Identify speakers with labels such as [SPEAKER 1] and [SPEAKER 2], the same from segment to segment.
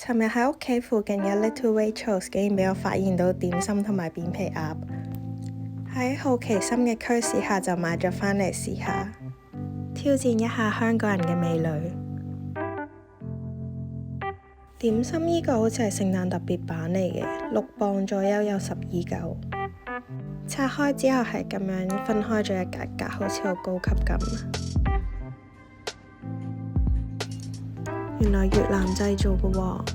[SPEAKER 1] 尋日喺屋企附近嘅 Little Waitrose 竟然俾我發現到點心同埋扁皮鴨，喺好奇心嘅驅使下就買咗返嚟試下，挑戰一下香港人嘅味蕾。點心呢個好似係聖誕特別版嚟嘅，6磅左右有12嚿，拆開之後係咁樣分開咗一格格，好似好高級咁。原來越南製造嘅喎。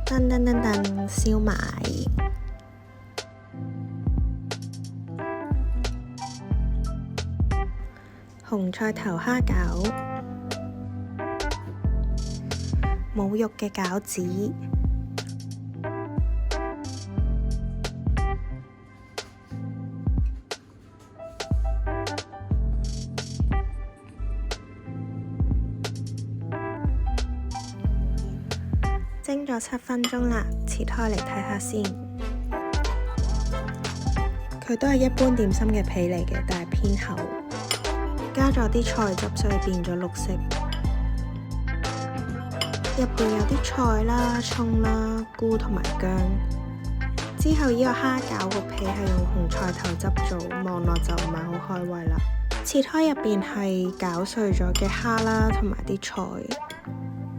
[SPEAKER 1] 噔噔噔噔，燒賣，紅菜頭蝦餃，冇肉嘅餃子，蒸咗7分鐘啦，切開嚟睇下先。佢都係一般點心嘅皮嚟嘅，但係偏厚，加咗啲菜汁，所以變咗綠色。入邊有啲菜啦、葱啦、菇同埋薑。之後呢個蝦餃個皮係用紅菜頭汁做，望落就唔係好開胃啦。切開入邊係攪碎咗嘅蝦啦，同埋啲菜。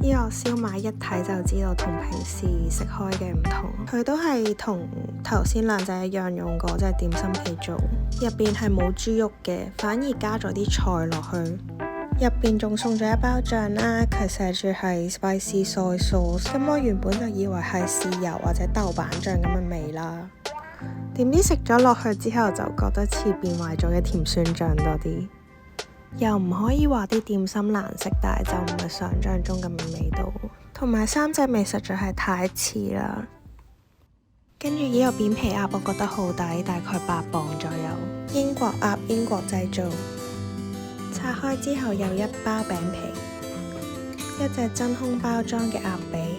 [SPEAKER 1] 呢個燒賣一睇就知道同平時食開嘅唔同，佢都係同頭先兩隻一樣用過，即係點心皮做。入邊係冇豬肉嘅，反而加咗啲菜落去。入邊仲送咗一包醬啦，佢寫住係 spicy soy sauce。咁我原本就以為係豉油或者豆瓣醬咁嘅味啦，點知食咗落去之後就覺得似變壞咗嘅甜酸醬多啲。又唔可以話啲點心難食，但係就唔係想像中咁嘅味道，同埋三隻味實在係太似啦。跟住呢個扁皮鴨，我覺得好抵，大概8磅左右。英國鴨，英國製造。拆開之後有一包餅皮，一隻真空包裝嘅鴨髀，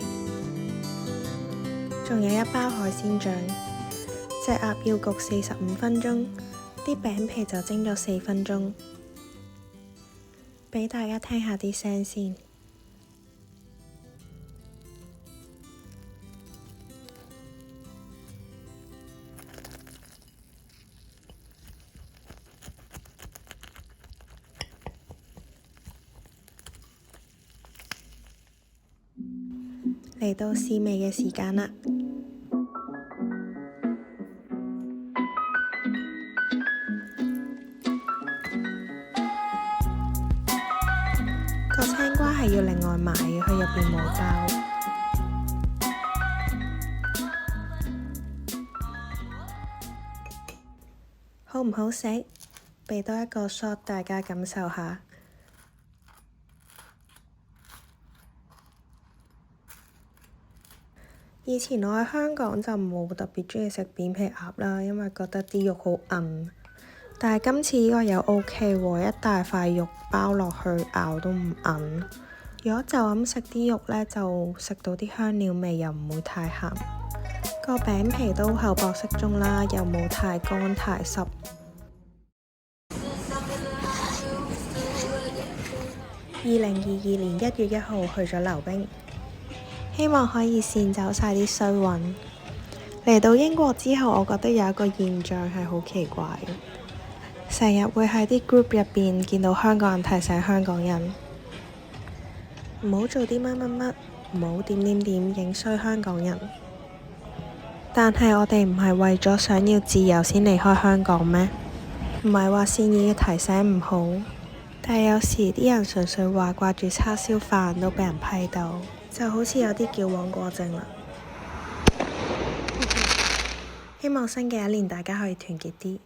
[SPEAKER 1] 仲有一包海鮮醬。隻鴨要焗45分鐘，啲餅皮就蒸咗4分鐘。俾大家聽下啲聲先。嚟到試味嘅時間啦。個青瓜係要另外買嘅，佢入邊冇包。好唔好食？俾多一個 shot 大家感受下。以前我喺香港就冇特別鍾意食扁皮鴨啦，因為覺得啲肉好韌。但係今次呢個又 OK 喎，一大塊肉包落去咬都唔韌。如果就咁食啲肉呢，就食到啲香料味，又唔會太鹹。個餅皮都厚薄適中啦，又冇太乾太濕。2022年1月1號去咗溜冰，希望可以跣走晒啲衰運。嚟到英國之後，我覺得有一個現象係好奇怪嘅，成日會喺啲 group 入邊見到香港人提醒香港人唔好做啲乜乜乜，唔好點點點影衰香港人。但係我哋唔係為咗想要自由先離開香港咩？唔係話善意嘅提醒唔好，但係有時啲人純粹話掛住叉燒飯都俾人批鬥，就好似有啲矯枉過正啦。希望新嘅一年大家可以團結啲。